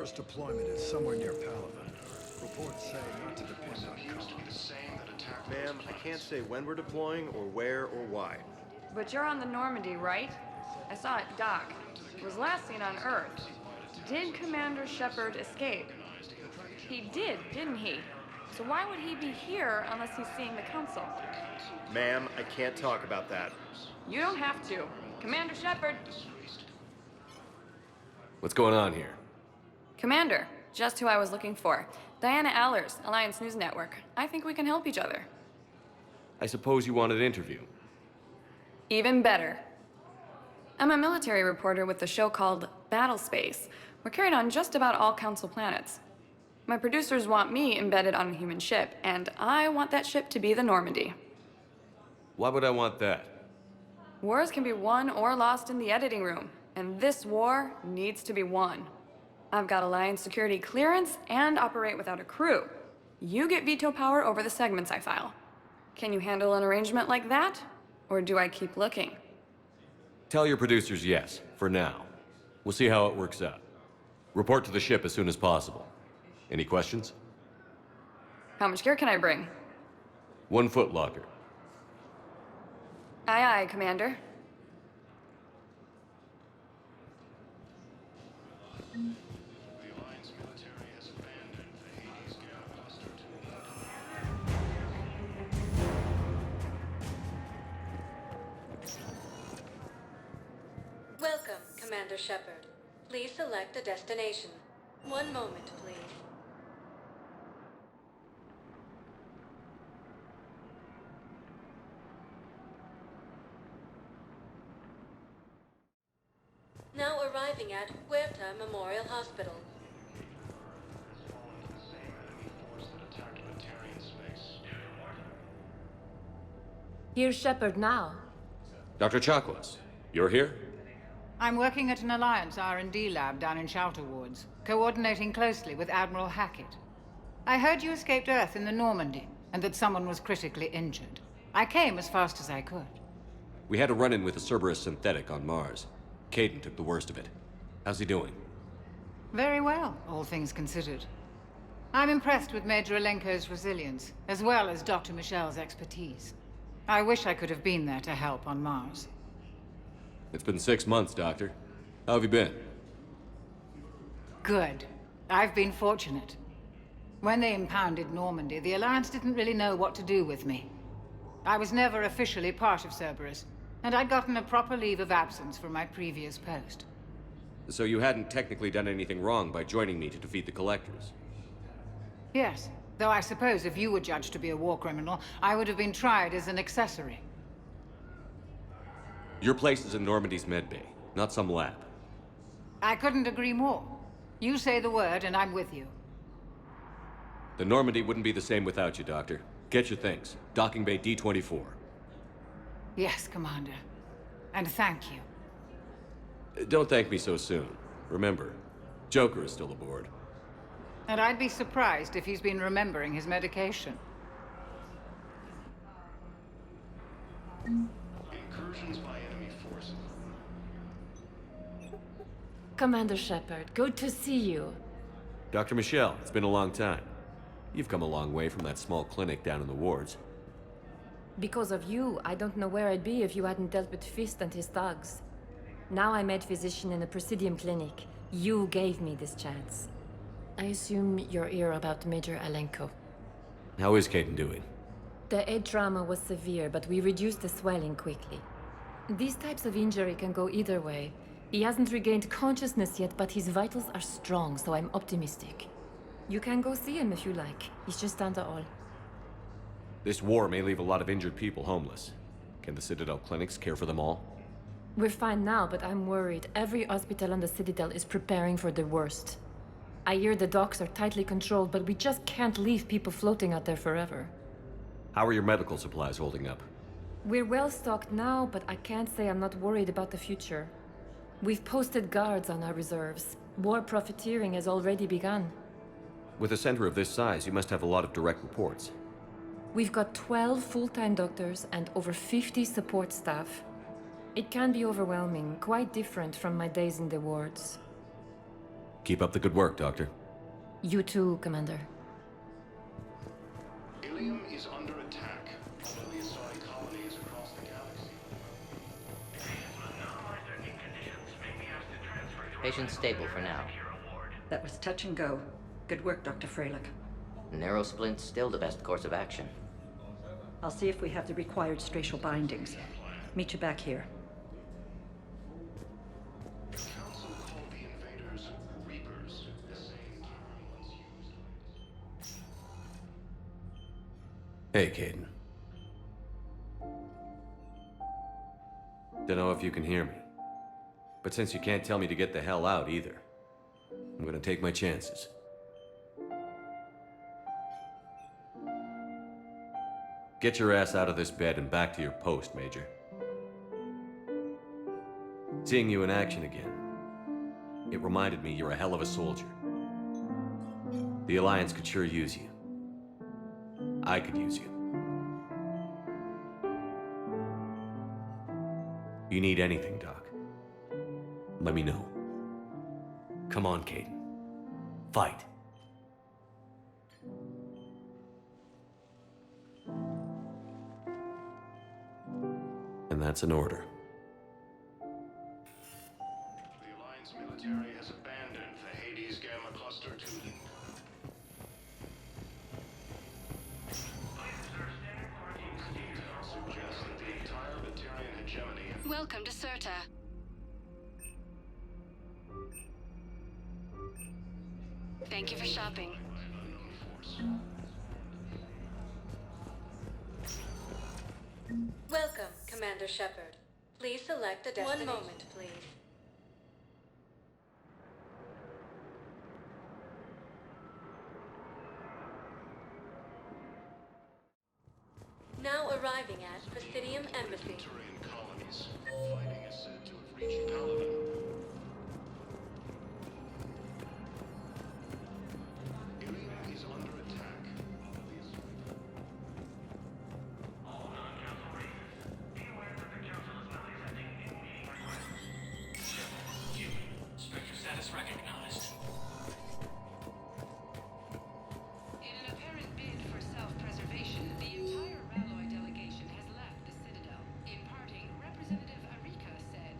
First deployment is somewhere near Palaven. Reports say not to depend on comms. Ma'am, I can't say when we're deploying or where or why. But you're on the Normandy, right? I saw it dock. It was last seen on Earth. Did Commander Shepard escape? He did, didn't he? So why would he be here unless he's seeing the Council? Ma'am, I can't talk about that. You don't have to. Commander Shepard! What's going on here? Commander, just who I was looking for. Diana Allers, Alliance News Network. I think we can help each other. I suppose you want an interview. Even better. I'm a military reporter with a show called Battle Space. We're carried on just about all Council planets. My producers want me embedded on a human ship, and I want that ship to be the Normandy. Why would I want that? Wars can be won or lost in the editing room, and this war needs to be won. I've got Alliance security clearance and operate without a crew. You get veto power over the segments I file. Can you handle an arrangement like that? Or do I keep looking? Tell your producers yes, for now. We'll see how it works out. Report to the ship as soon as possible. Any questions? How much gear can I bring? 1 foot locker. Aye, aye, Commander. Welcome, Commander Shepard. Please select a destination. 1 moment, please. Now arriving at Huerta Memorial Hospital. Here's Shepard now. Dr. Chakwas, you're here? I'm working at an Alliance R&D lab down in Shelter Woods, coordinating closely with Admiral Hackett. I heard you escaped Earth in the Normandy, and that someone was critically injured. I came as fast as I could. We had a run-in with a Cerberus synthetic on Mars. Caden took the worst of it. How's he doing? Very well, all things considered. I'm impressed with Major Alenko's resilience, as well as Dr. Michel's expertise. I wish I could have been there to help on Mars. It's been 6 months, Doctor. How have you been? Good. I've been fortunate. When they impounded Normandy, the Alliance didn't really know what to do with me. I was never officially part of Cerberus, and I'd gotten a proper leave of absence from my previous post. So you hadn't technically done anything wrong by joining me to defeat the Collectors? Yes, though I suppose if you were judged to be a war criminal, I would have been tried as an accessory. Your place is in Normandy's medbay, not some lab. I couldn't agree more. You say the word, and I'm with you. The Normandy wouldn't be the same without you, Doctor. Get your things. Docking Bay D-24. Yes, Commander. And thank you. Don't thank me so soon. Remember, Joker is still aboard. And I'd be surprised if he's been remembering his medication. Incursions by enemy forces. Commander Shepard, good to see you. Dr. Michelle, it's been a long time. You've come a long way from that small clinic down in the wards. Because of you, I don't know where I'd be if you hadn't dealt with Fist and his thugs. Now I'm head physician in a Presidium clinic. You gave me this chance. I assume you're here about Major Alenko. How is Caden doing? The head trauma was severe, but we reduced the swelling quickly. These types of injury can go either way. He hasn't regained consciousness yet, but his vitals are strong, so I'm optimistic. You can go see him if you like. He's just down the hall. This war may leave a lot of injured people homeless. Can the Cidital clinics care for them all? We're fine now, but I'm worried. Every hospital on the Cidital is preparing for the worst. I hear the docks are tightly controlled, but we just can't leave people floating out there forever. How are your medical supplies holding up? We're well stocked now, but I can't say I'm not worried about the future. We've posted guards on our reserves. War profiteering has already begun. With a center of this size, you must have a lot of direct reports. We've got 12 full-time doctors and over 50 support staff. It can be overwhelming, quite different from my days in the wards. Keep up the good work, Doctor. You too, Commander. Ilium is under attack. All the Asari colonies across the galaxy. Patient stable for now. That was touch and go. Good work, Dr. Freilich. Narrow splint's still the best course of action. I'll see if we have the required spatial bindings. Meet you back here. The Council called the invaders Reapers, the same term once used. Hey, Caden. Dunno if you can hear me. But since you can't tell me to get the hell out either, I'm gonna take my chances. Get your ass out of this bed and back to your post, Major. Seeing you in action again, it reminded me you're a hell of a soldier. The Alliance could sure use you. I could use you. You need anything, Doc, let me know. Come on, Caden. Fight. And that's an order. The Alliance military has abandoned the Hades Gamma Cluster 2. Cidital suggests that the entire Batarian hegemony... Welcome to Cidital. Thank you for shopping. Welcome, Commander Shepard. Please select a destination. 1 moment, please. Now arriving at Presidium Embassy. Batarian colonies. Fighting is said to have reached Paladin. Ilium is under attack. In an apparent bid for self-preservation, the entire Ralloy delegation has left the Citadel. In parting, Representative Arika said,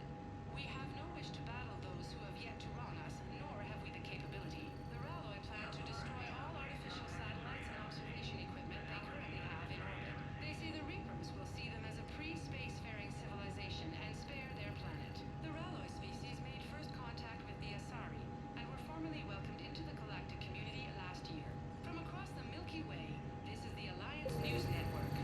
"We have no wish to battle those who have yet to wrong us, nor have we the capability. The Ralloy plan to destroy all artificial satellites and observation equipment they currently have in orbit. They say the Reapers will see them as a pre-spacefaring civilization and spare their planet. The Ralloy species made first contact with the Asari and were formally welcomed into the galactic community last year. From across the Milky Way, this is the Alliance News Network."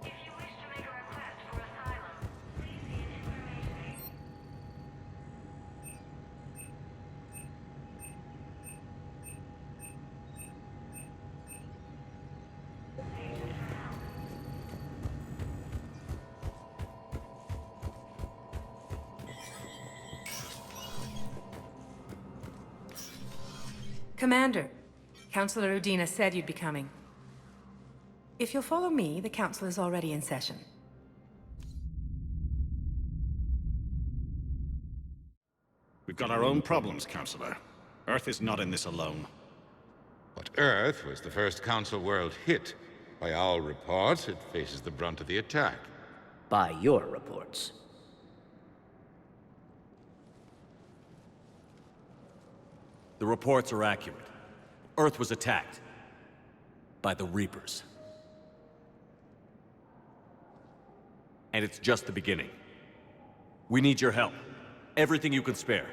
If you wish to make a request for asylum, please see an information. Commander, Councillor Udina said you'd be coming. If you'll follow me, the council is already in session. We've got our own problems, Counselor. Earth is not in this alone. But Earth was the first Council world hit. By all reports, it faces the brunt of the attack. By your reports. The reports are accurate. Earth was attacked by the Reapers. And it's just the beginning. We need your help. Everything you can spare.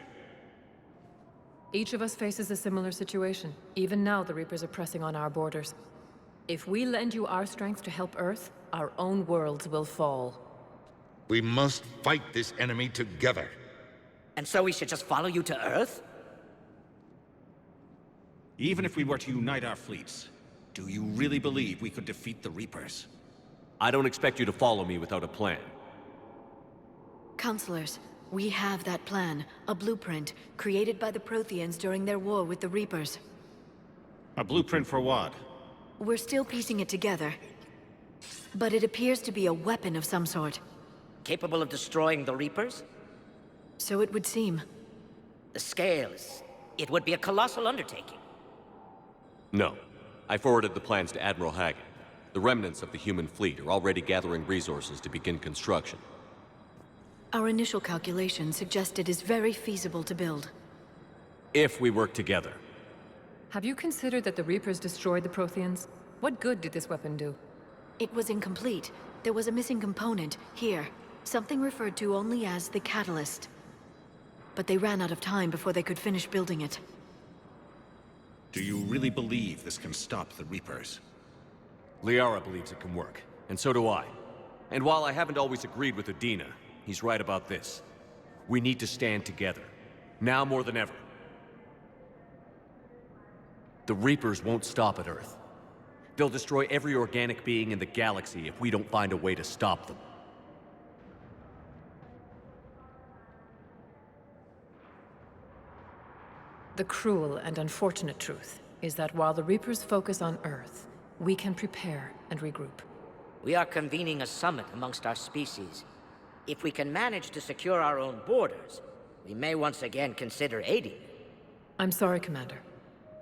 Each of us faces a similar situation. Even now, the Reapers are pressing on our borders. If we lend you our strength to help Earth, our own worlds will fall. We must fight this enemy together. And so we should just follow you to Earth? Even if we were to unite our fleets, do you really believe we could defeat the Reapers? I don't expect you to follow me without a plan. Counselors, we have that plan. A blueprint, created by the Protheans during their war with the Reapers. A blueprint for what? We're still piecing it together. But it appears to be a weapon of some sort. Capable of destroying the Reapers? So it would seem. The scales. It would be a colossal undertaking. No. I forwarded the plans to Admiral Hagen. The remnants of the human fleet are already gathering resources to begin construction. Our initial calculations suggest it is very feasible to build. If we work together. Have you considered that the Reapers destroyed the Protheans? What good did this weapon do? It was incomplete. There was a missing component, here. Something referred to only as the catalyst. But they ran out of time before they could finish building it. Do you really believe this can stop the Reapers? Liara believes it can work, and so do I. And while I haven't always agreed with Udina, he's right about this. We need to stand together. Now more than ever. The Reapers won't stop at Earth. They'll destroy every organic being in the galaxy if we don't find a way to stop them. The cruel and unfortunate truth is that while the Reapers focus on Earth, we can prepare and regroup. We are convening a summit amongst our species. If we can manage to secure our own borders, we may once again consider aiding. I'm sorry, Commander.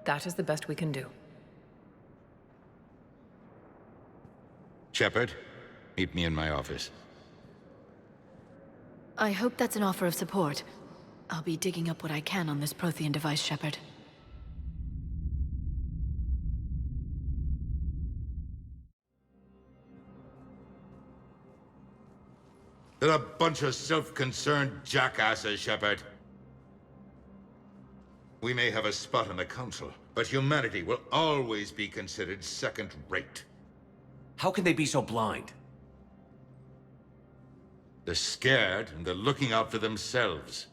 That is the best we can do. Shepard, meet me in my office. I hope that's an offer of support. I'll be digging up what I can on this Prothean device, Shepard. They're a bunch of self-concerned jackasses, Shepard. We may have a spot in the Council, but humanity will always be considered second-rate. How can they be so blind? They're scared, and they're looking out for themselves.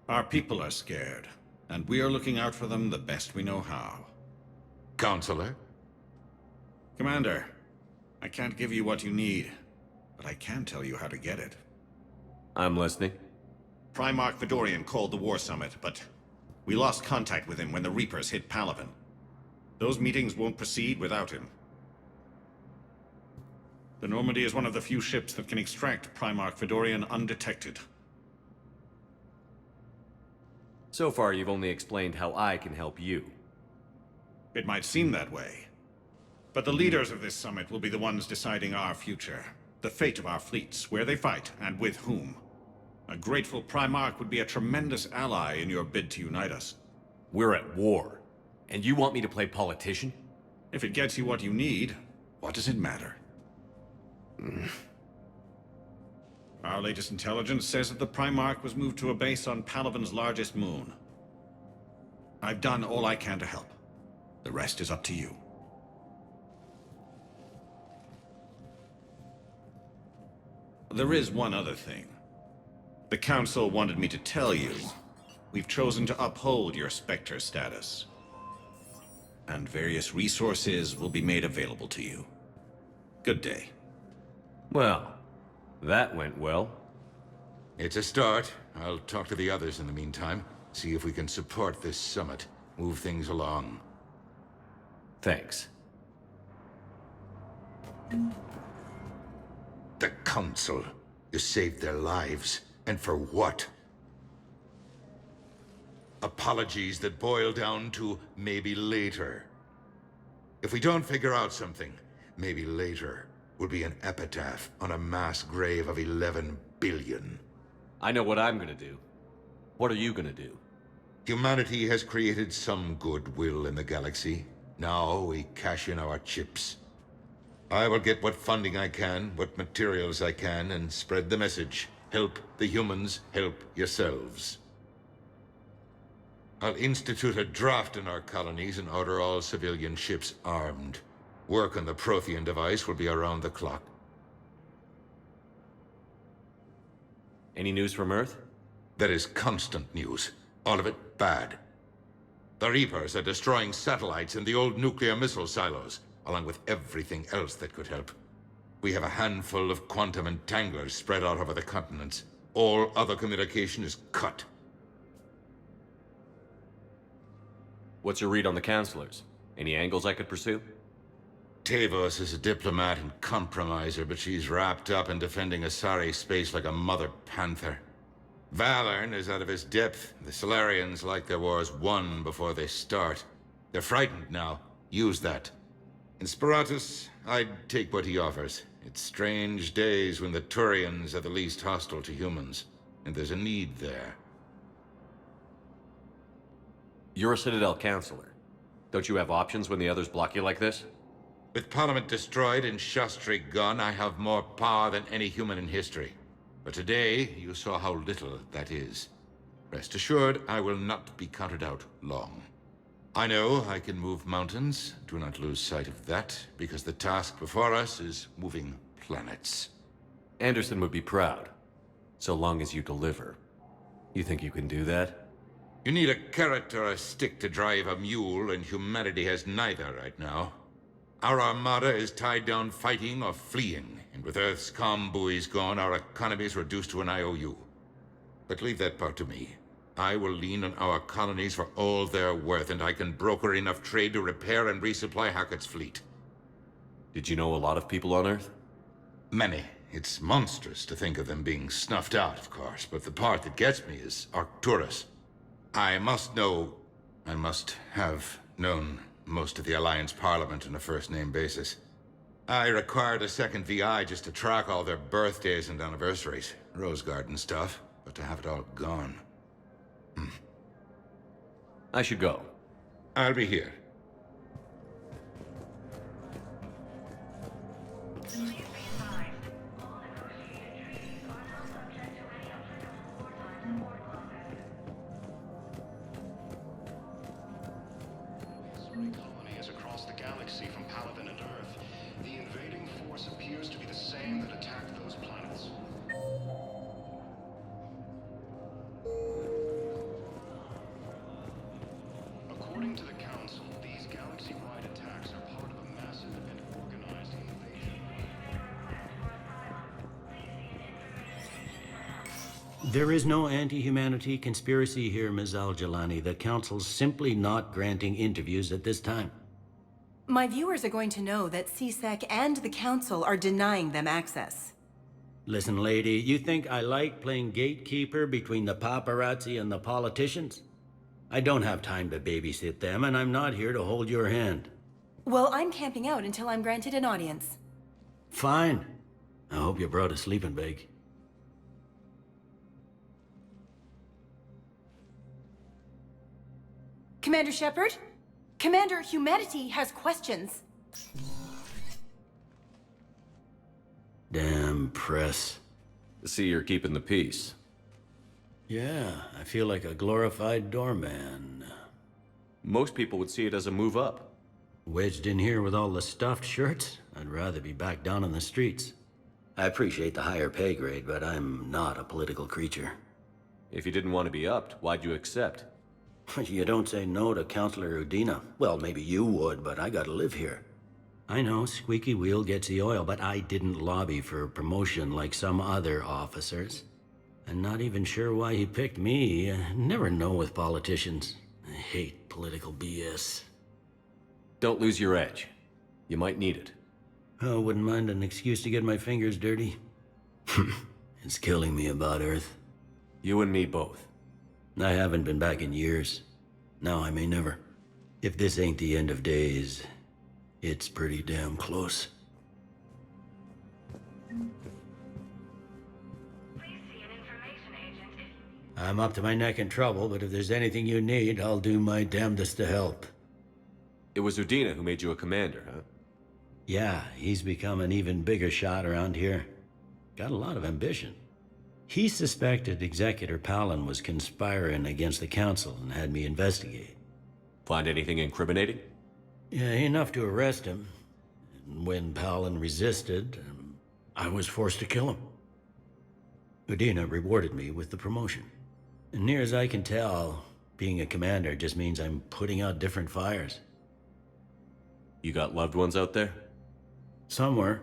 Our people are scared, and we are looking out for them the best we know how. Counselor? Commander, I can't give you what you need, but I can tell you how to get it. I'm listening. Primarch Fedorian called the War Summit, but we lost contact with him when the Reapers hit Palaven. Those meetings won't proceed without him. The Normandy is one of the few ships that can extract Primarch Fedorian undetected. So far, you've only explained how I can help you. It might seem that way. But the leaders of this summit will be the ones deciding our future. The fate of our fleets, where they fight, and with whom. A grateful Primarch would be a tremendous ally in your bid to unite us. We're at war. And you want me to play politician? If it gets you what you need, what does it matter? Our latest intelligence says that the Primarch was moved to a base on Palaven's largest moon. I've done all I can to help. The rest is up to you. There is one other thing. The Council wanted me to tell you, we've chosen to uphold your Spectre status. And various resources will be made available to you. Good day. Well, that went well. It's a start. I'll talk to the others in the meantime. See if we can support this summit. Move things along. Thanks. The Council. You saved their lives. And for what? Apologies that boil down to maybe later. If we don't figure out something, maybe later will be an epitaph on a mass grave of 11 billion. I know what I'm gonna do. What are you gonna do? Humanity has created some goodwill in the galaxy. Now we cash in our chips. I will get what funding I can, what materials I can, and spread the message. Help the humans, help yourselves. I'll institute a draft in our colonies and order all civilian ships armed. Work on the Prothean device will be around the clock. Any news from Earth? There is constant news. All of it bad. The Reapers are destroying satellites in the old nuclear missile silos, along with everything else that could help. We have a handful of quantum entanglers spread out over the continents. All other communication is cut. What's your read on the counselors? Any angles I could pursue? Tavos is a diplomat and compromiser, but she's wrapped up in defending Asari space like a mother panther. Valorn is out of his depth. The Solarians like their wars won before they start. They're frightened now. Use that. In Sparatus, I'd take what he offers. It's strange days when the Turians are the least hostile to humans, and there's a need there. You're a Citadel counselor. Don't you have options when the others block you like this? With Parliament destroyed and Shastri gone, I have more power than any human in history. But today, you saw how little that is. Rest assured, I will not be counted out long. I know I can move mountains. Do not lose sight of that, because the task before us is moving planets. Anderson would be proud, so long as you deliver. You think you can do that? You need a carrot or a stick to drive a mule, and humanity has neither right now. Our armada is tied down fighting or fleeing, and with Earth's comm buoys gone, our economy is reduced to an IOU. But leave that part to me. I will lean on our colonies for all they're worth, and I can broker enough trade to repair and resupply Hackett's fleet. Did you know a lot of people on Earth? Many. It's monstrous to think of them being snuffed out, of course, but the part that gets me is Arcturus. I must have known most of the Alliance Parliament on a first-name basis. I required a second VI just to track all their birthdays and anniversaries. Rose Garden stuff, but to have it all gone. I should go. I'll be here. Colony is across the galaxy from Paladin and Earth. The invading force appears to be the same that attacked those planets. According to the Council, these galaxy-wide attacks are part of a massive and organized invasion. There is no anti-humanity conspiracy here, Ms. Al-Jalani. The Council's simply not granting interviews at this time. My viewers are going to know that CSEC and the Council are denying them access. Listen, lady, you think I like playing gatekeeper between the paparazzi and the politicians? I don't have time to babysit them, and I'm not here to hold your hand. Well, I'm camping out until I'm granted an audience. Fine. I hope you brought a sleeping bag. Commander Shepard? Commander, humanity has questions. Damn press. See, you're keeping the peace. Yeah, I feel like a glorified doorman. Most people would see it as a move up. Wedged in here with all the stuffed shirts? I'd rather be back down on the streets. I appreciate the higher pay grade, but I'm not a political creature. If you didn't want to be upped, why'd you accept? You don't say no to Counselor Udina. Well, maybe you would, but I gotta live here. I know, squeaky wheel gets the oil, but I didn't lobby for promotion like some other officers. I'm not even sure why he picked me. Never know with politicians. I hate political BS. Don't lose your edge. You might need it. Oh, wouldn't mind an excuse to get my fingers dirty. It's killing me about Earth. You and me both. I haven't been back in years. Now I may never. If this ain't the end of days, it's pretty damn close. I'm up to my neck in trouble, but if there's anything you need, I'll do my damnedest to help. It was Udina who made you a commander, huh? Yeah, he's become an even bigger shot around here. Got a lot of ambition. He suspected Executor Palin was conspiring against the Council and had me investigate. Find anything incriminating? Yeah, enough to arrest him. And when Palin resisted, I was forced to kill him. Udina rewarded me with the promotion. And near as I can tell, being a commander just means I'm putting out different fires. You got loved ones out there? Somewhere.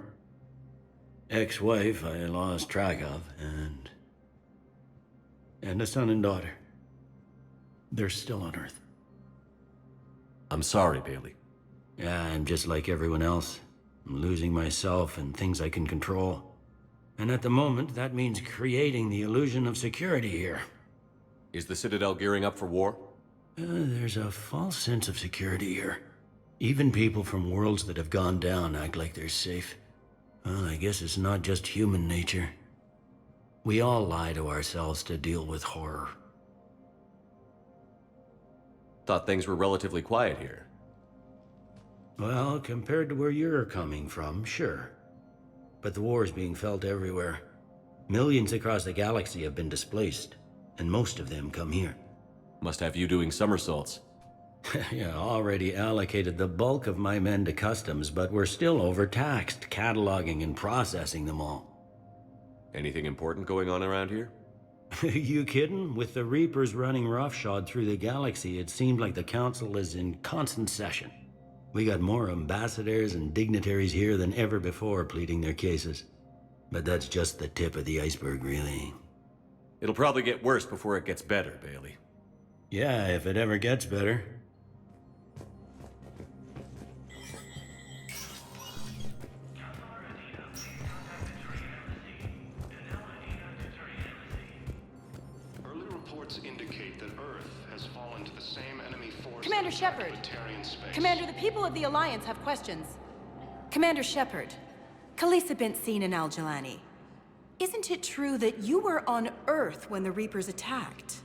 Ex-wife I lost track of, and a son and daughter. They're still on Earth. I'm sorry, Bailey. Yeah, I'm just like everyone else. I'm losing myself and things I can control. And at the moment, that means creating the illusion of security here. Is the Citadel gearing up for war? There's a false sense of security here. Even people from worlds that have gone down act like they're safe. Well, I guess it's not just human nature. We all lie to ourselves to deal with horror. Thought things were relatively quiet here. Well, compared to where you're coming from, sure. But the war's being felt everywhere. Millions across the galaxy have been displaced, and most of them come here. Must have you doing somersaults. Yeah, already allocated the bulk of my men to customs, but we're still overtaxed, cataloging and processing them all. Anything important going on around here? You kidding? With the Reapers running roughshod through the galaxy, it seemed like the Council is in constant session. We got more ambassadors and dignitaries here than ever before pleading their cases. But that's just the tip of the iceberg, really. It'll probably get worse before it gets better, Bailey. Yeah, if it ever gets better. Early reports indicate that Earth has fallen to the same enemy force. Commander Shepard. Commander, the people of the Alliance have questions. Commander Shepard, Khaleesa bint Sin and Al-Jalani. Isn't it true that you were on Earth when the Reapers attacked?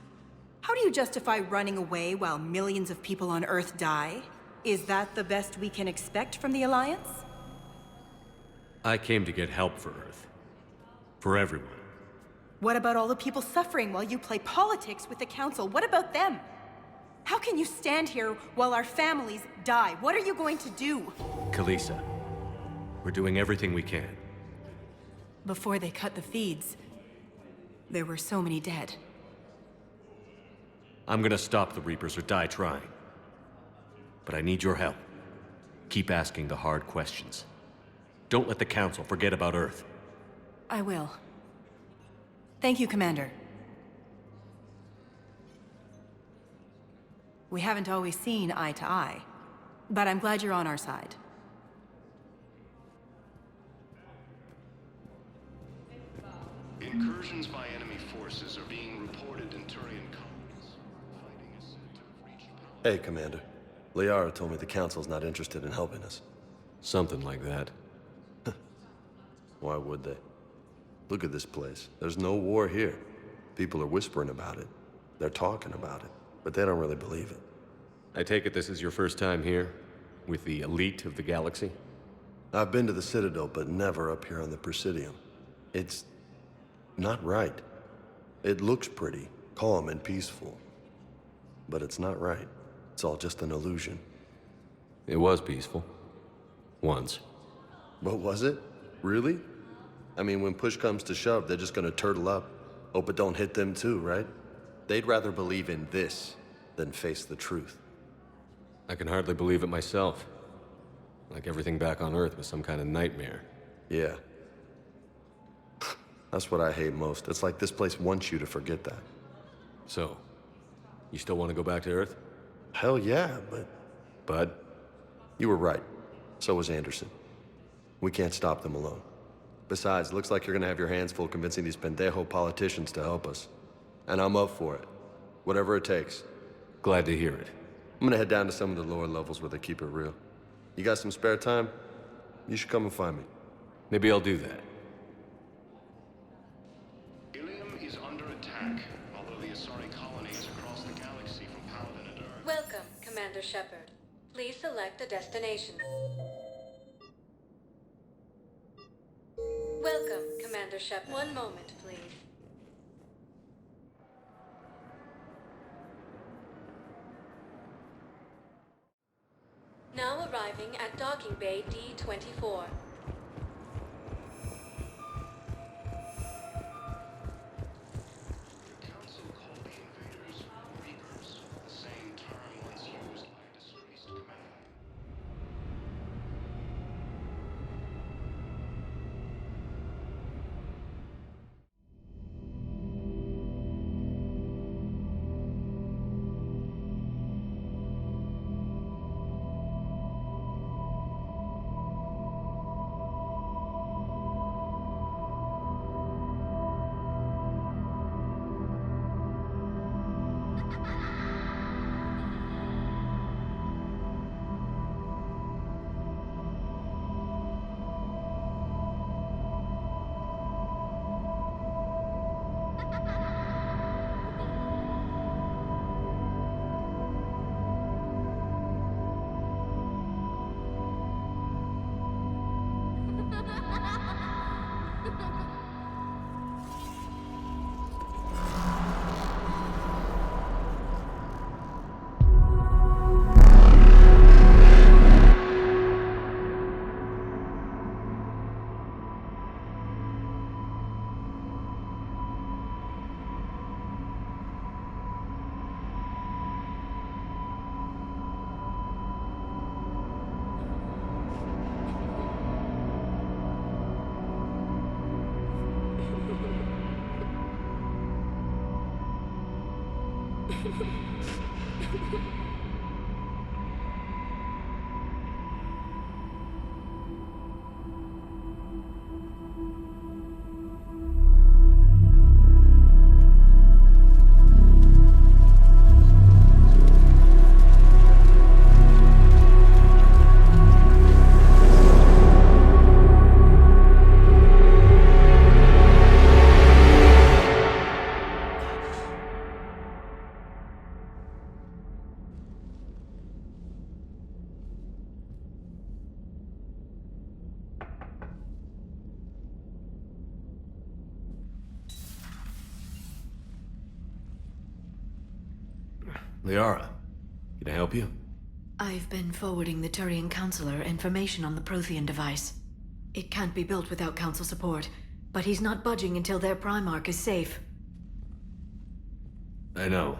How do you justify running away while millions of people on Earth die? Is that the best we can expect from the Alliance? I came to get help for Earth. For everyone. What about all the people suffering while you play politics with the Council? What about them? How can you stand here while our families die? What are you going to do? Khaleesa, we're doing everything we can. Before they cut the feeds, there were so many dead. I'm gonna stop the Reapers or die trying. But I need your help. Keep asking the hard questions. Don't let the Council forget about Earth. I will. Thank you, Commander. We haven't always seen eye to eye, but I'm glad you're on our side. Incursions by enemy forces are being reported in Turian colonies. Fighting is said to have reached Hey, Commander. Liara told me the Council's not interested in helping us. Something like that. Why would they? Look at this place. There's no war here. People are whispering about it. They're talking about it, but they don't really believe it. I take it this is your first time here? With the elite of the galaxy? I've been to the Citadel, but never up here on the Presidium. It's not right. It looks pretty, calm and peaceful. But it's not right. It's all just an illusion. It was peaceful. Once. But was it? Really? I mean, when push comes to shove, they're just gonna turtle up. Hope it don't hit them too, right? They'd rather believe in this than face the truth. I can hardly believe it myself. Like everything back on Earth was some kind of nightmare. Yeah. That's what I hate most. It's like this place wants you to forget that. So, you still want to go back to Earth? Hell yeah, but... Bud? You were right. So was Anderson. We can't stop them alone. Besides, looks like you're gonna have your hands full convincing these pendejo politicians to help us. And I'm up for it. Whatever it takes. Glad to hear it. I'm gonna head down to some of the lower levels where they keep it real. You got some spare time? You should come and find me. Maybe I'll do that. Ilium is under attack, although the Asari colony is across the galaxy from Paladin and Earth. Welcome, Commander Shepard. Please select a destination. Welcome, Commander Shepard. One moment, please. Now arriving at Docking Bay D-24. The Council called the invaders Reapers, the same term once used by a disgraced commander. Liara, can I help you? I've been forwarding the Turian Counselor information on the Prothean device. It can't be built without Council support, but he's not budging until their Primarch is safe. I know.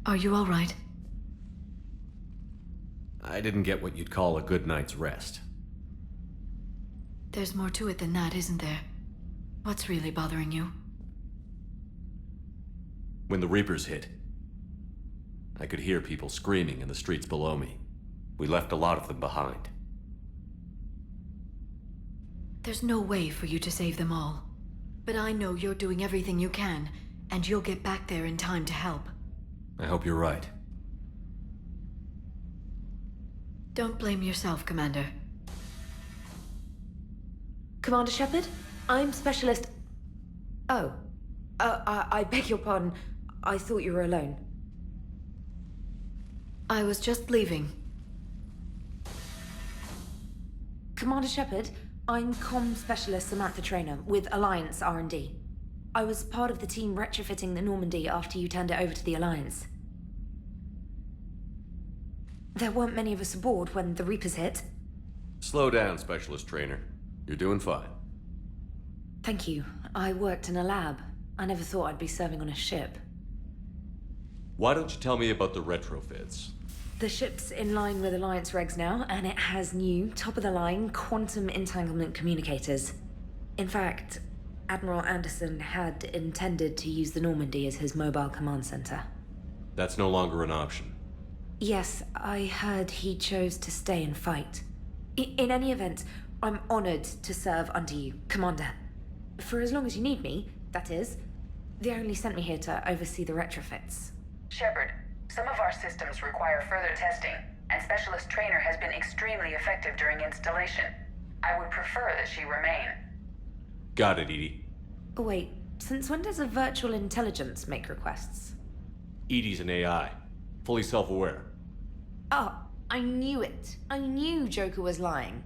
Are you all right? I didn't get what you'd call a good night's rest. There's more to it than that, isn't there? What's really bothering you? When the Reapers hit, I could hear people screaming in the streets below me. We left a lot of them behind. There's no way for you to save them all. But I know you're doing everything you can, and you'll get back there in time to help. I hope you're right. Don't blame yourself, Commander. Commander Shepard, I'm Specialist... Oh. I beg your pardon. I thought you were alone. I was just leaving. Commander Shepard, I'm Comm Specialist Samantha Traynor with Alliance R&D. I was part of the team retrofitting the Normandy after you turned it over to the Alliance. There weren't many of us aboard when the Reapers hit. Slow down, Specialist Trainer. You're doing fine. Thank you. I worked in a lab. I never thought I'd be serving on a ship. Why don't you tell me about the retrofits? The ship's in line with Alliance regs now, and it has new, top-of-the-line quantum entanglement communicators. In fact, Admiral Anderson had intended to use the Normandy as his mobile command center. That's no longer an option. Yes, I heard he chose to stay and fight. In any event, I'm honored to serve under you, Commander. For as long as you need me, that is. They only sent me here to oversee the retrofits. Shepard, some of our systems require further testing, and Specialist Trainer has been extremely effective during installation. I would prefer that she remain. Got it, Edie. Wait, since when does a virtual intelligence make requests? Edie's an AI. Fully self-aware. Oh, I knew it. I knew Joker was lying.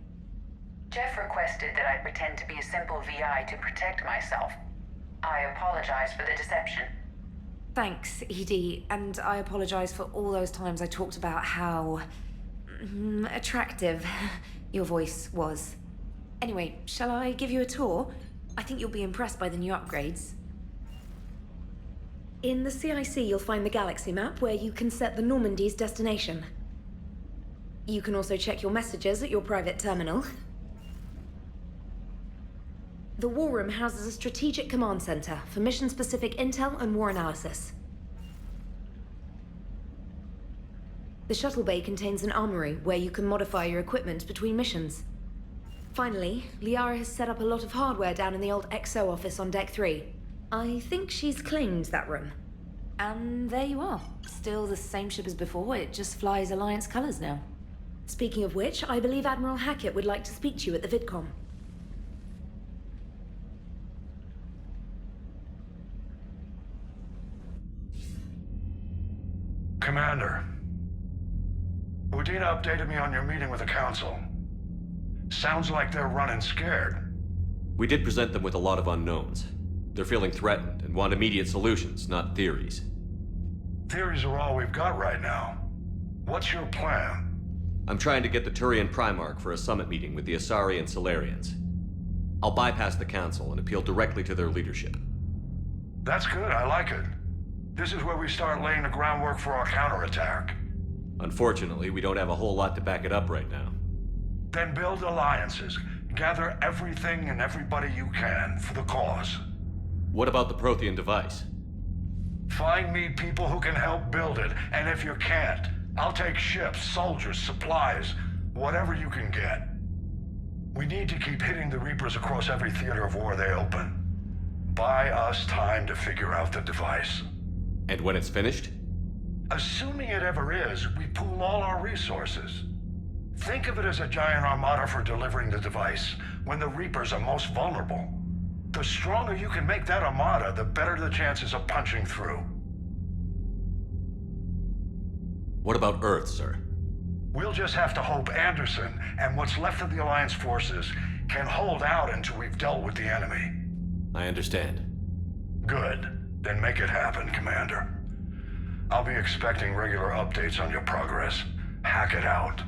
Jeff requested that I pretend to be a simple VI to protect myself. I apologize for the deception. Thanks, Edie, and I apologize for all those times I talked about how... attractive your voice was. Anyway, shall I give you a tour? I think you'll be impressed by the new upgrades. In the CIC, you'll find the galaxy map where you can set the Normandy's destination. You can also check your messages at your private terminal. The War Room houses a strategic command center for mission-specific intel and war analysis. The shuttle bay contains an armory where you can modify your equipment between missions. Finally, Liara has set up a lot of hardware down in the old XO office on Deck 3. I think she's claimed that room. And there you are. Still the same ship as before, it just flies Alliance colors now. Speaking of which, I believe Admiral Hackett would like to speak to you at the VidCom. Commander, Udina updated me on your meeting with the Council. Sounds like they're running scared. We did present them with a lot of unknowns. They're feeling threatened and want immediate solutions, not theories. Theories are all we've got right now. What's your plan? I'm trying to get the Turian Primarch for a summit meeting with the Asari and Solarians. I'll bypass the Council and appeal directly to their leadership. That's good, I like it. This is where we start laying the groundwork for our counterattack. Unfortunately, we don't have a whole lot to back it up right now. Then build alliances. Gather everything and everybody you can for the cause. What about the Prothean device? Find me people who can help build it, and if you can't, I'll take ships, soldiers, supplies, whatever you can get. We need to keep hitting the Reapers across every theater of war they open. Buy us time to figure out the device. And when it's finished? Assuming it ever is, we pool all our resources. Think of it as a giant armada for delivering the device, when the Reapers are most vulnerable. The stronger you can make that armada, the better the chances of punching through. What about Earth, sir? We'll just have to hope Anderson and what's left of the Alliance forces can hold out until we've dealt with the enemy. I understand. Good. Then make it happen, Commander. I'll be expecting regular updates on your progress. Hack it out.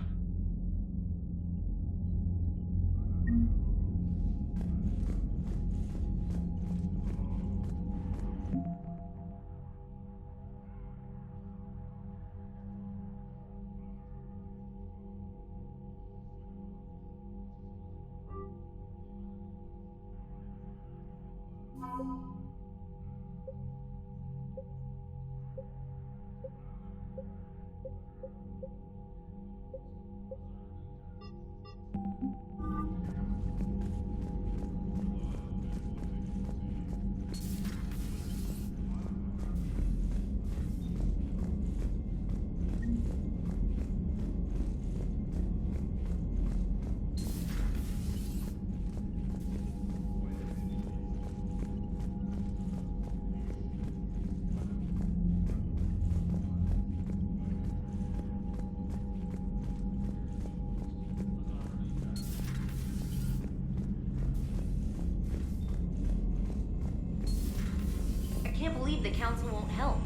I can't believe the Council won't help.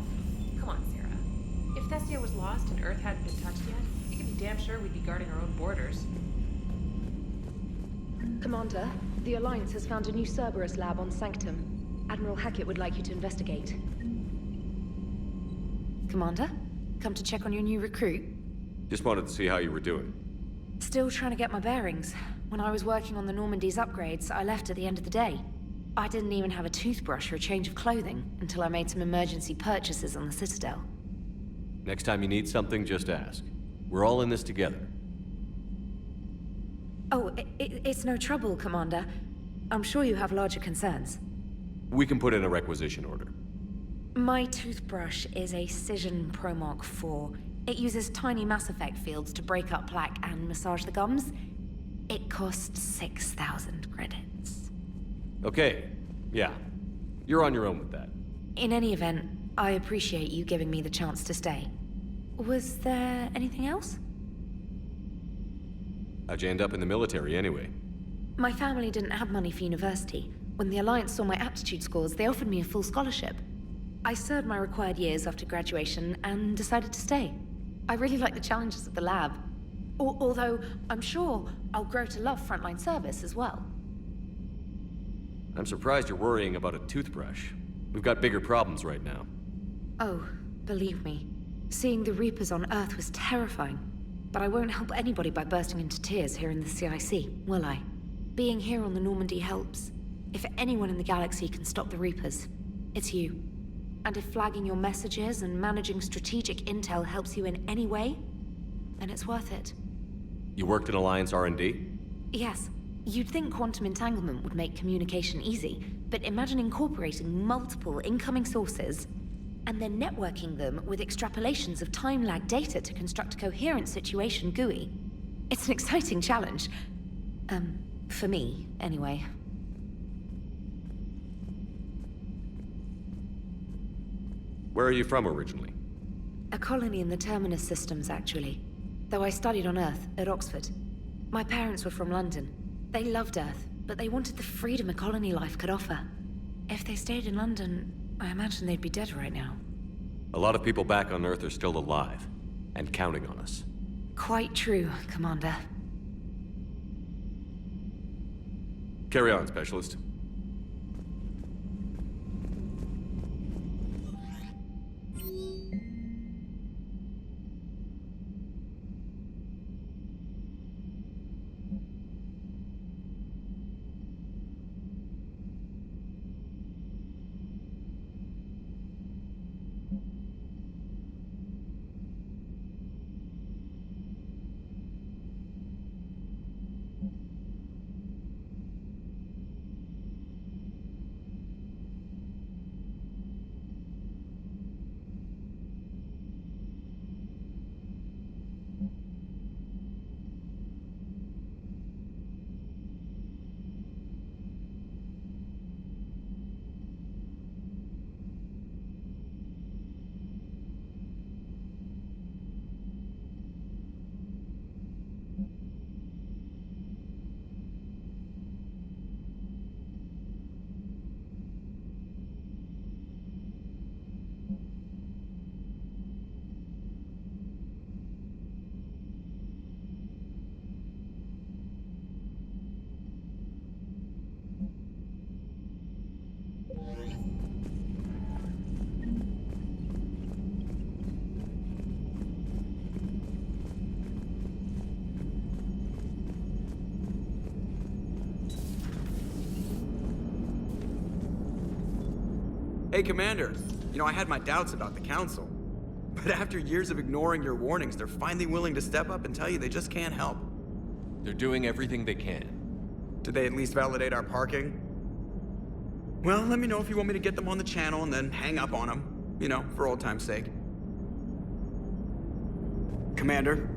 Come on, Sarah. If Thestia was lost and Earth hadn't been touched yet, you can be damn sure we'd be guarding our own borders. Commander, the Alliance has found a new Cerberus lab on Sanctum. Admiral Hackett would like you to investigate. Commander, come to check on your new recruit? Just wanted to see how you were doing. Still trying to get my bearings. When I was working on the Normandy's upgrades, I left at the end of the day. I didn't even have a toothbrush or a change of clothing until I made some emergency purchases on the Citadel. Next time you need something, just ask. We're all in this together. Oh, it's no trouble, Commander. I'm sure you have larger concerns. We can put in a requisition order. My toothbrush is a Cision Pro Mark IV. It uses tiny Mass Effect fields to break up plaque and massage the gums. It costs 6,000 credits. Okay, yeah. You're on your own with that. In any event, I appreciate you giving me the chance to stay. Was there anything else? How'd you end up in the military anyway? My family didn't have money for university. When the Alliance saw my aptitude scores, they offered me a full scholarship. I served my required years after graduation and decided to stay. I really like the challenges of the lab. Although, I'm sure I'll grow to love frontline service as well. I'm surprised you're worrying about a toothbrush. We've got bigger problems right now. Oh, believe me. Seeing the Reapers on Earth was terrifying. But I won't help anybody by bursting into tears here in the CIC, will I? Being here on the Normandy helps. If anyone in the galaxy can stop the Reapers, it's you. And if flagging your messages and managing strategic intel helps you in any way, then it's worth it. You worked in Alliance R&D? Yes. You'd think quantum entanglement would make communication easy, but imagine incorporating multiple incoming sources and then networking them with extrapolations of time-lag data to construct a coherent situation GUI. It's an exciting challenge. For me, anyway. Where are you from originally? A colony in the Terminus systems, actually. Though I studied on Earth, at Oxford. My parents were from London. They loved Earth, but they wanted the freedom a colony life could offer. If they stayed in London, I imagine they'd be dead right now. A lot of people back on Earth are still alive, and counting on us. Quite true, Commander. Carry on, Specialist. Hey, Commander. You know, I had my doubts about the Council. But after years of ignoring your warnings, they're finally willing to step up and tell you they just can't help. They're doing everything they can. Did they at least validate our parking? Well, let me know if you want me to get them on the channel and then hang up on them. You know, for old time's sake. Commander?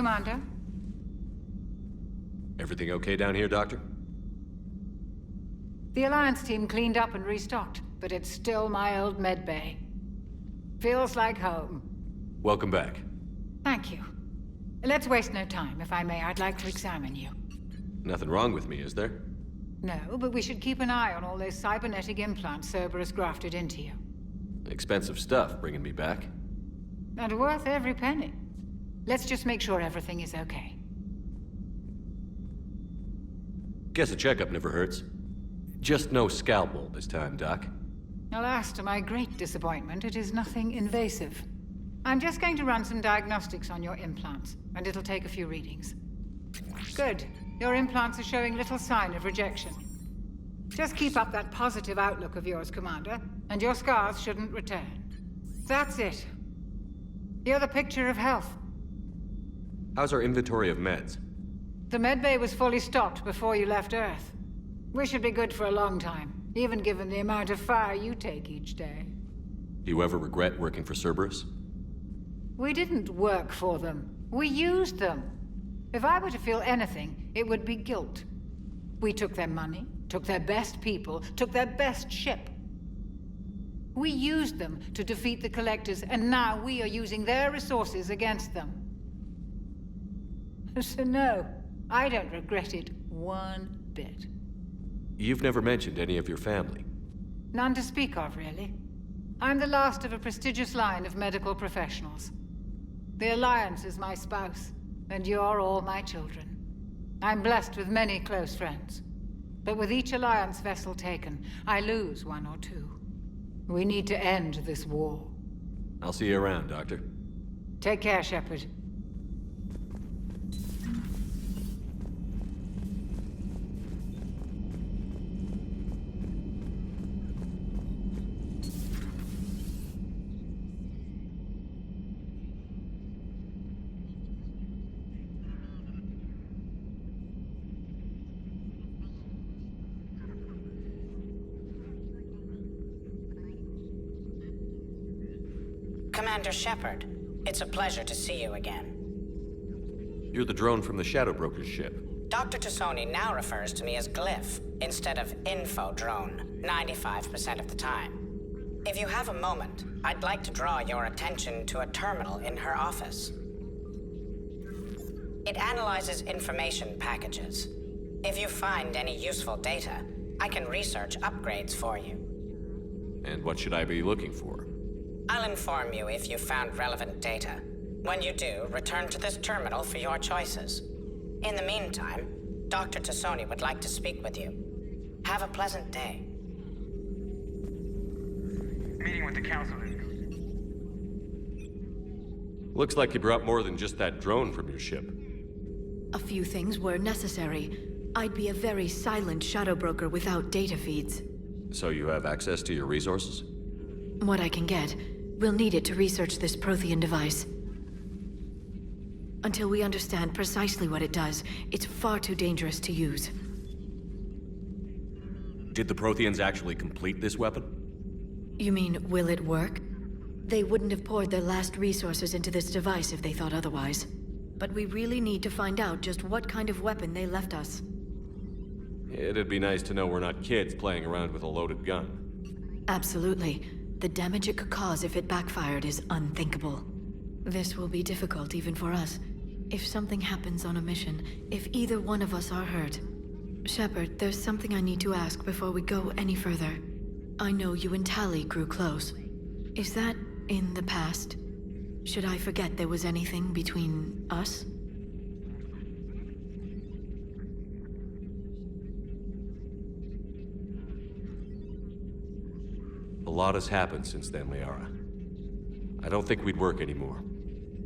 Commander? Everything okay down here, Doctor? The Alliance team cleaned up and restocked, but it's still my old medbay. Feels like home. Welcome back. Thank you. Let's waste no time. If I may, I'd like to examine you. Nothing wrong with me, is there? No, but we should keep an eye on all those cybernetic implants Cerberus grafted into you. Expensive stuff bringing me back. And worth every penny. Let's just make sure everything is okay. Guess a checkup never hurts. Just no scalpel this time, Doc. Alas, to my great disappointment, it is nothing invasive. I'm just going to run some diagnostics on your implants, and it'll take a few readings. Good. Your implants are showing little sign of rejection. Just keep up that positive outlook of yours, Commander, and your scars shouldn't return. That's it. You're the picture of health. How's our inventory of meds? The medbay was fully stocked before you left Earth. We should be good for a long time, even given the amount of fire you take each day. Do you ever regret working for Cerberus? We didn't work for them. We used them. If I were to feel anything, it would be guilt. We took their money, took their best people, took their best ship. We used them to defeat the Collectors, and now we are using their resources against them. So no, I don't regret it one bit. You've never mentioned any of your family. None to speak of, really. I'm the last of a prestigious line of medical professionals. The Alliance is my spouse, and you're all my children. I'm blessed with many close friends. But with each Alliance vessel taken, I lose one or two. We need to end this war. I'll see you around, Doctor. Take care, Shepard. Commander Shepard, it's a pleasure to see you again. You're the drone from the Shadow Broker's ship. Dr. Tassoni now refers to me as Glyph, instead of Info Drone, 95% of the time. If you have a moment, I'd like to draw your attention to a terminal in her office. It analyzes information packages. If you find any useful data, I can research upgrades for you. And what should I be looking for? I'll inform you if you found relevant data. When you do, return to this terminal for your choices. In the meantime, Dr. Tassoni would like to speak with you. Have a pleasant day. Meeting with the Council. Looks like you brought more than just that drone from your ship. A few things were necessary. I'd be a very silent shadow broker without data feeds. So you have access to your resources? What I can get. We'll need it to research this Prothean device. Until we understand precisely what it does, it's far too dangerous to use. Did the Protheans actually complete this weapon? You mean, will it work? They wouldn't have poured their last resources into this device if they thought otherwise. But we really need to find out just what kind of weapon they left us. It'd be nice to know we're not kids playing around with a loaded gun. Absolutely. The damage it could cause if it backfired is unthinkable. This will be difficult even for us. If something happens on a mission, if either one of us are hurt. Shepard, there's something I need to ask before we go any further. I know you and Tali grew close. Is that in the past? Should I forget there was anything between us? A lot has happened since then, Liara. I don't think we'd work anymore.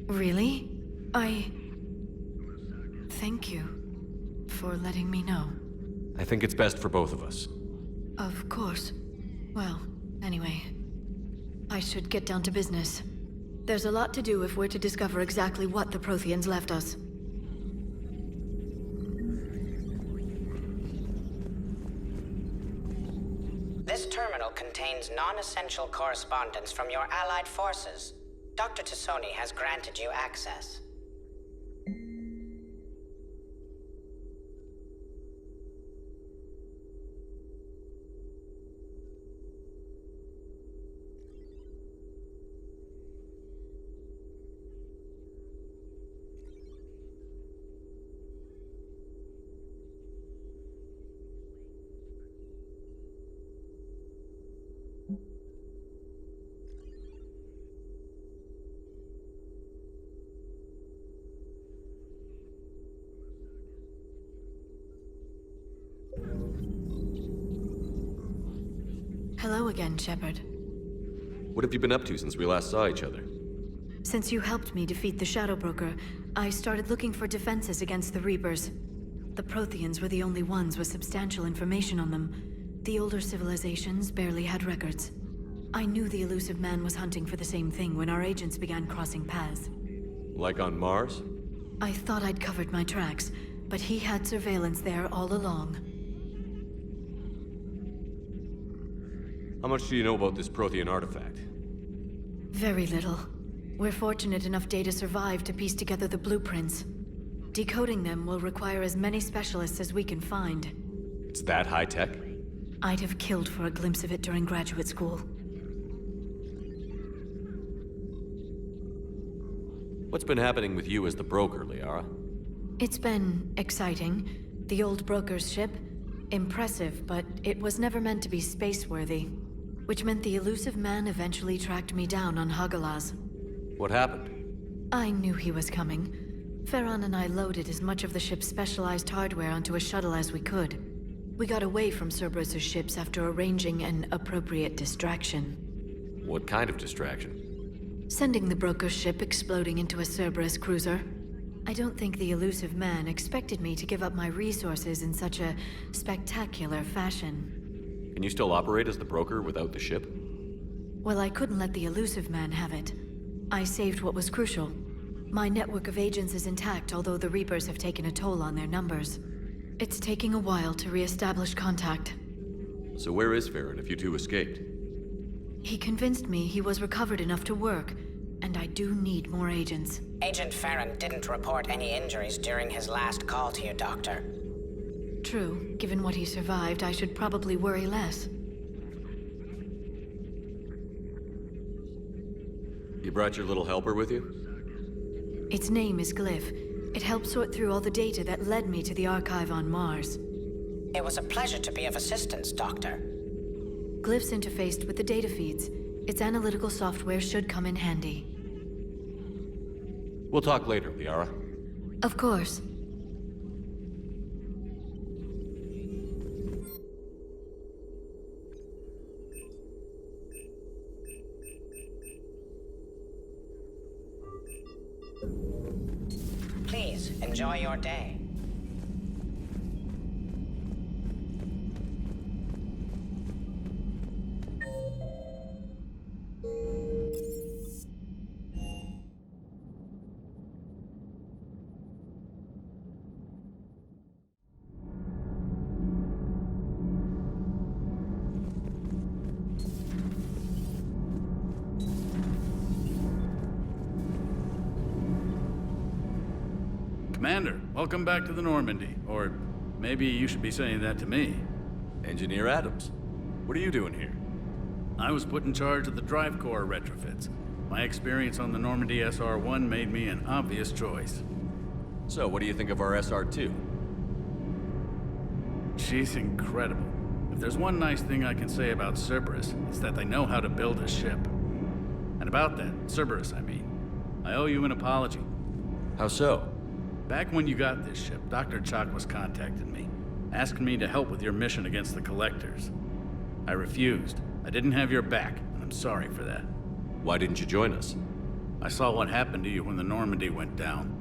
Really? Thank you for letting me know. I think it's best for both of us. Of course. Well, anyway, I should get down to business. There's a lot to do if we're to discover exactly what the Protheans left us. This terminal contains non-essential correspondence from your allied forces. Dr. Tassoni has granted you access. Hello again, Shepard. What have you been up to since we last saw each other? Since you helped me defeat the Shadow Broker, I started looking for defenses against the Reapers. The Protheans were the only ones with substantial information on them. The older civilizations barely had records. I knew the elusive man was hunting for the same thing when our agents began crossing paths. Like on Mars? I thought I'd covered my tracks, but he had surveillance there all along. How much do you know about this Prothean artifact? Very little. We're fortunate enough Data survived to piece together the blueprints. Decoding them will require as many specialists as we can find. It's that high-tech? I'd have killed for a glimpse of it during graduate school. What's been happening with you as the broker, Liara? It's been exciting. The old broker's ship, impressive, but it was never meant to be space-worthy. Which meant the elusive man eventually tracked me down on Hagalaz. What happened? I knew he was coming. Farron and I loaded as much of the ship's specialized hardware onto a shuttle as we could. We got away from Cerberus' ships after arranging an appropriate distraction. What kind of distraction? Sending the broker's ship exploding into a Cerberus cruiser. I don't think the elusive man expected me to give up my resources in such a spectacular fashion. Can you still operate as the broker without the ship? Well, I couldn't let the elusive man have it. I saved what was crucial. My network of agents is intact, although the Reapers have taken a toll on their numbers. It's taking a while to re-establish contact. So where is Farron if you two escaped? He convinced me he was recovered enough to work, and I do need more agents. Agent Farron didn't report any injuries during his last call to you, Doctor. True. Given what he survived, I should probably worry less. You brought your little helper with you? Its name is Glyph. It helped sort through all the data that led me to the archive on Mars. It was a pleasure to be of assistance, Doctor. Glyph's interfaced with the data feeds. Its analytical software should come in handy. We'll talk later, Liara. Of course. Please, enjoy your day. Commander, welcome back to the Normandy. Or maybe you should be saying that to me. Engineer Adams, what are you doing here? I was put in charge of the drive core retrofits. My experience on the Normandy SR-1 made me an obvious choice. So, what do you think of our SR-2? She's incredible. If there's one nice thing I can say about Cerberus, it's that they know how to build a ship. And about that, Cerberus, I mean, I owe you an apology. How so? Back when you got this ship, Dr. Chakwas contacted me, asking me to help with your mission against the Collectors. I refused. I didn't have your back, and I'm sorry for that. Why didn't you join us? I saw what happened to you when the Normandy went down.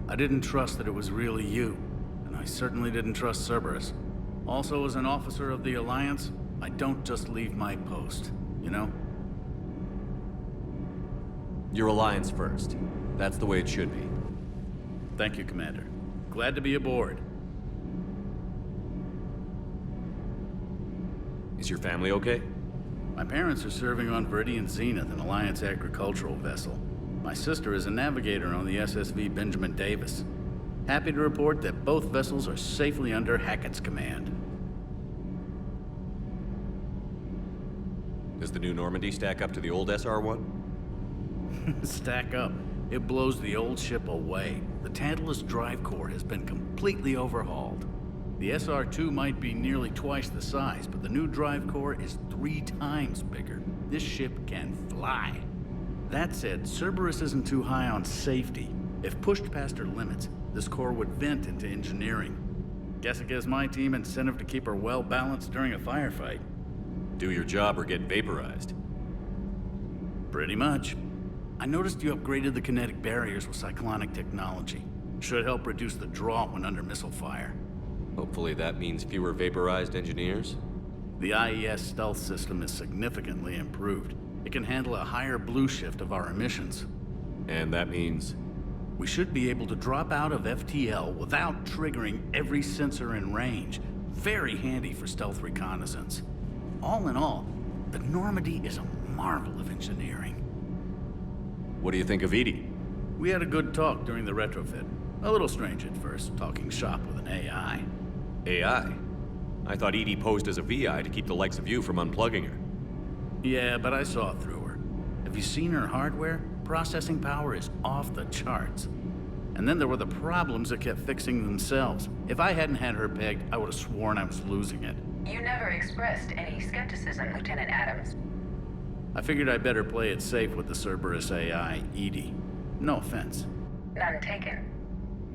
I didn't trust that it was really you, and I certainly didn't trust Cerberus. Also, as an officer of the Alliance, I don't just leave my post, you know? Your Alliance first. That's the way it should be. Thank you, Commander. Glad to be aboard. Is your family okay? My parents are serving on Viridian Zenith, an Alliance agricultural vessel. My sister is a navigator on the SSV Benjamin Davis. Happy to report that both vessels are safely under Hackett's command. Does the new Normandy stack up to the old SR-1? Stack up. It blows the old ship away. The Tantalus drive core has been completely overhauled. The SR-2 might be nearly twice the size, but the new drive core is 3 times bigger. This ship can fly. That said, Cerberus isn't too high on safety. If pushed past her limits, this core would vent into engineering. Guess it gives my team incentive to keep her well balanced during a firefight. Do your job or get vaporized. Pretty much. I noticed you upgraded the kinetic barriers with cyclonic technology. Should help reduce the draw when under missile fire. Hopefully that means fewer vaporized engineers? The IES stealth system is significantly improved. It can handle a higher blue shift of our emissions. And that means? We should be able to drop out of FTL without triggering every sensor in range. Very handy for stealth reconnaissance. All in all, the Normandy is a marvel of engineering. What do you think of Edie? We had a good talk during the retrofit. A little strange at first, talking shop with an AI. AI? I thought Edie posed as a VI to keep the likes of you from unplugging her. Yeah, but I saw through her. Have you seen her hardware? Processing power is off the charts. And then there were the problems that kept fixing themselves. If I hadn't had her pegged, I would have sworn I was losing it. You never expressed any skepticism, Lieutenant Adams. I figured I'd better play it safe with the Cerberus AI, Edie. No offense. None taken.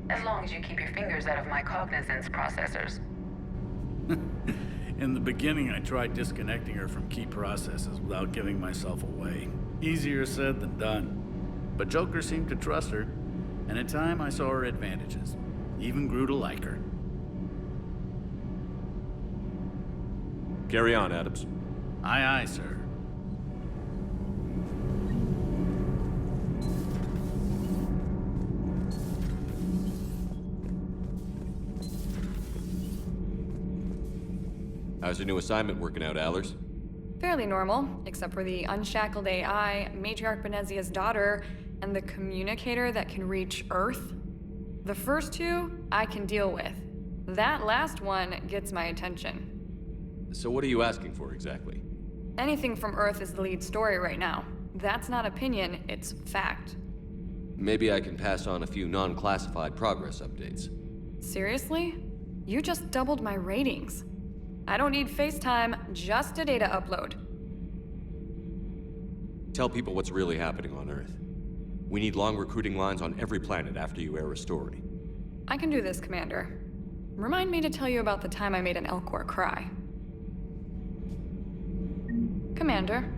As long as you keep your fingers out of my cognizance processors. In the beginning, I tried disconnecting her from key processes without giving myself away. Easier said than done. But Joker seemed to trust her, and in time I saw her advantages. Even grew to like her. Carry on, Adams. Aye, aye, sir. How's your new assignment working out, Allers? Fairly normal, except for the unshackled AI, Matriarch Benezia's daughter, and the communicator that can reach Earth. The first two, I can deal with. That last one gets my attention. So what are you asking for exactly? Anything from Earth is the lead story right now. That's not opinion, it's fact. Maybe I can pass on a few non-classified progress updates. Seriously? You just doubled my ratings. I don't need FaceTime, just a data upload. Tell people what's really happening on Earth. We need long recruiting lines on every planet after you air a story. I can do this, Commander. Remind me to tell you about the time I made an Elcor cry. Commander.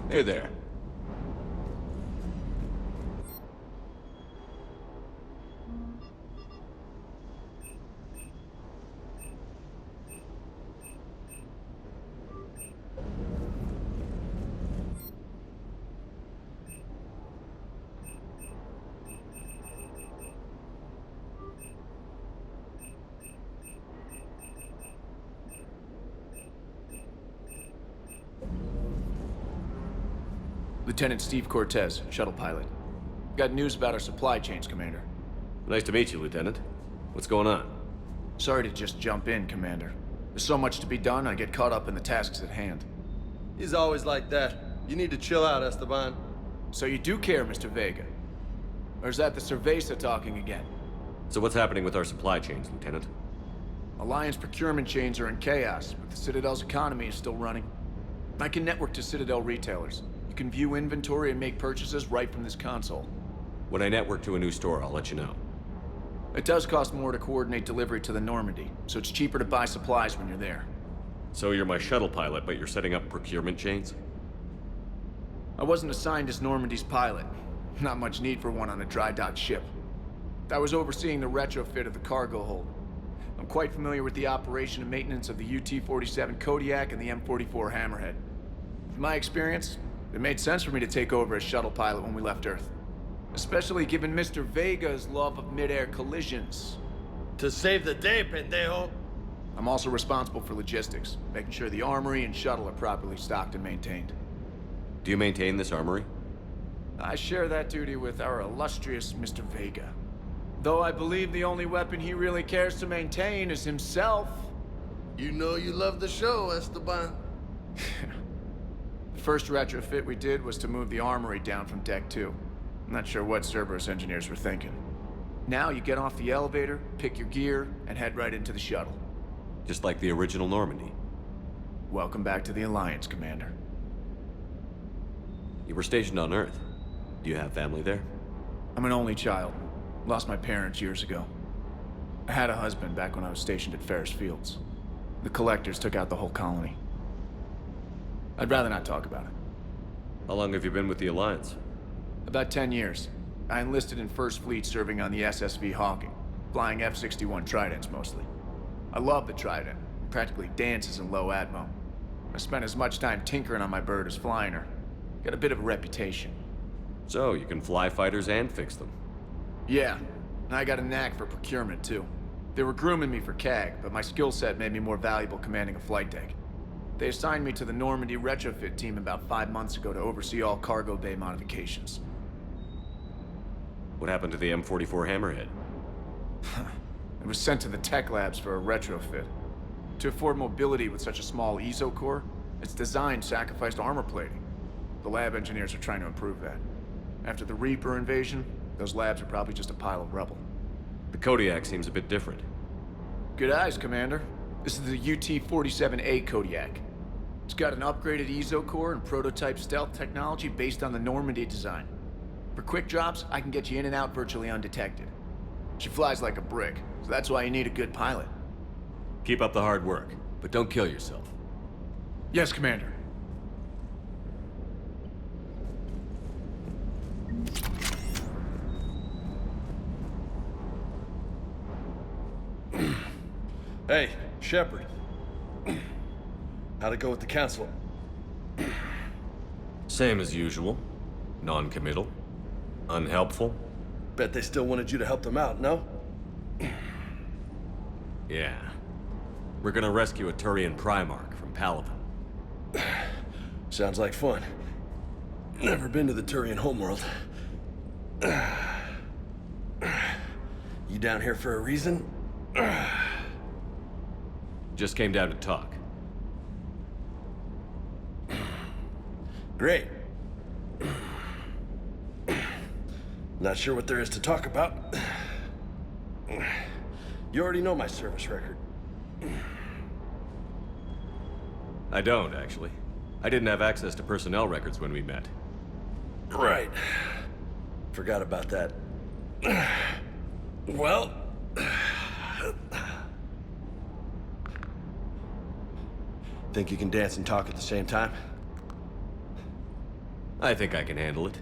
Hey there. Lieutenant Steve Cortez, shuttle pilot. Got news about our supply chains, Commander. Nice to meet you, Lieutenant. What's going on? Sorry to just jump in, Commander. There's so much to be done, I get caught up in the tasks at hand. He's always like that. You need to chill out, Esteban. So you do care, Mr. Vega? Or is that the Cerveza talking again? So what's happening with our supply chains, Lieutenant? Alliance procurement chains are in chaos, but the Citadel's economy is still running. I can network to Citadel retailers. You can view inventory and make purchases right from this console. When I network to a new store, I'll let you know. It does cost more to coordinate delivery to the Normandy, so it's cheaper to buy supplies when you're there. So you're my shuttle pilot, but you're setting up procurement chains? I wasn't assigned as Normandy's pilot. Not much need for one on a dry dock ship. I was overseeing the retrofit of the cargo hold. I'm quite familiar with the operation and maintenance of the UT-47 Kodiak and the M44 Hammerhead. With my experience, it made sense for me to take over as shuttle pilot when we left Earth. Especially given Mr. Vega's love of mid-air collisions. To save the day, pendejo. I'm also responsible for logistics, making sure the armory and shuttle are properly stocked and maintained. Do you maintain this armory? I share that duty with our illustrious Mr. Vega. Though I believe the only weapon he really cares to maintain is himself. You know you love the show, Esteban. The first retrofit we did was to move the armory down from Deck 2. I'm not sure what Cerberus engineers were thinking. Now you get off the elevator, pick your gear, and head right into the shuttle. Just like the original Normandy. Welcome back to the Alliance, Commander. You were stationed on Earth. Do you have family there? I'm an only child. Lost my parents years ago. I had a husband back when I was stationed at Ferris Fields. The Collectors took out the whole colony. I'd rather not talk about it. How long have you been with the Alliance? About 10 years. I enlisted in First Fleet serving on the SSV Hawking, flying F-61 Tridents mostly. I love the Trident. It practically dances in low atmo. I spent as much time tinkering on my bird as flying her. Got a bit of a reputation. So, you can fly fighters and fix them? Yeah, and I got a knack for procurement too. They were grooming me for CAG, but my skill set made me more valuable commanding a flight deck. They assigned me to the Normandy retrofit team about 5 months ago to oversee all cargo bay modifications. What happened to the M44 Hammerhead? It was sent to the tech labs for a retrofit. To afford mobility with such a small ESO core, its design sacrificed armor plating. The lab engineers are trying to improve that. After the Reaper invasion, those labs are probably just a pile of rubble. The Kodiak seems a bit different. Good eyes, Commander. This is the UT-47A Kodiak. It's got an upgraded ESO core and prototype stealth technology based on the Normandy design. For quick drops, I can get you in and out virtually undetected. She flies like a brick, so that's why you need a good pilot. Keep up the hard work, but don't kill yourself. Yes, Commander. Hey, Shepard. How'd it go with the council? Same as usual. Non-committal. Unhelpful. Bet they still wanted you to help them out, no? Yeah. We're gonna rescue a Turian Primarch from Palaven. Sounds like fun. Never been to the Turian homeworld. You down here for a reason? Just came down to talk. Great. Not sure what there is to talk about. You already know my service record. I don't, actually. I didn't have access to personnel records when we met. Right. Forgot about that. Well... Think you can dance and talk at the same time? I think I can handle it.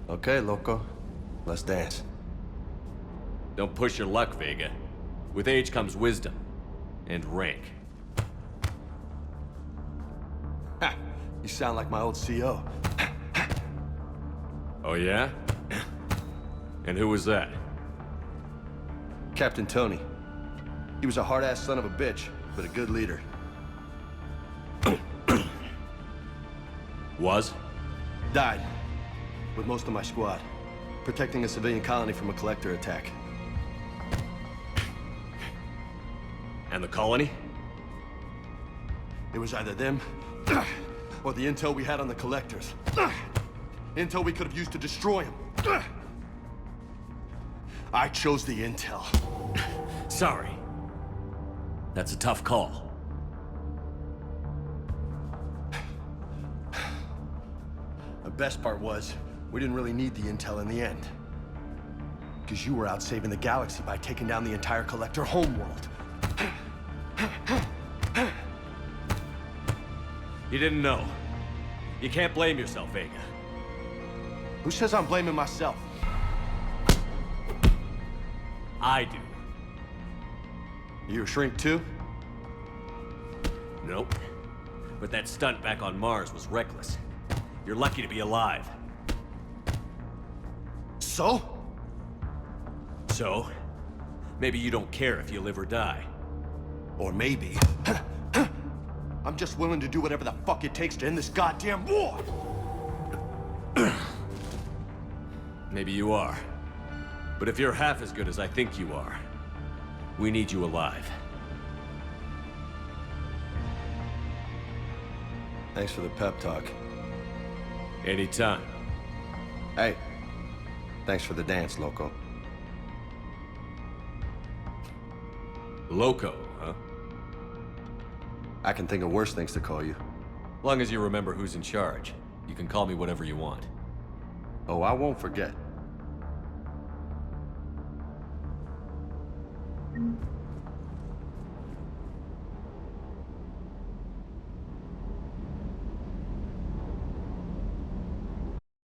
Okay, loco. Let's dance. Don't push your luck, Vega. With age comes wisdom. And rank. Ha! You sound like my old CO. Oh yeah? And who was that? Captain Tony. He was a hard-ass son of a bitch, but a good leader. Was? Died. With most of my squad. Protecting a civilian colony from a collector attack. And the colony? It was either them, or the intel we had on the collectors. Intel we could have used to destroy them. I chose the intel. Sorry. That's a tough call. The best part was, we didn't really need the intel in the end. Because you were out saving the galaxy by taking down the entire collector homeworld. You didn't know. You can't blame yourself, Vega. Who says I'm blaming myself? I do. You a shrink too? Nope. But that stunt back on Mars was reckless. You're lucky to be alive. So? So? Maybe you don't care if you live or die. Or maybe... I'm just willing to do whatever the fuck it takes to end this goddamn war! Maybe you are. But if you're half as good as I think you are, we need you alive. Thanks for the pep talk. Anytime. Hey, thanks for the dance, Loco. Loco, huh? I can think of worse things to call you. Long as you remember who's in charge, you can call me whatever you want. Oh, I won't forget.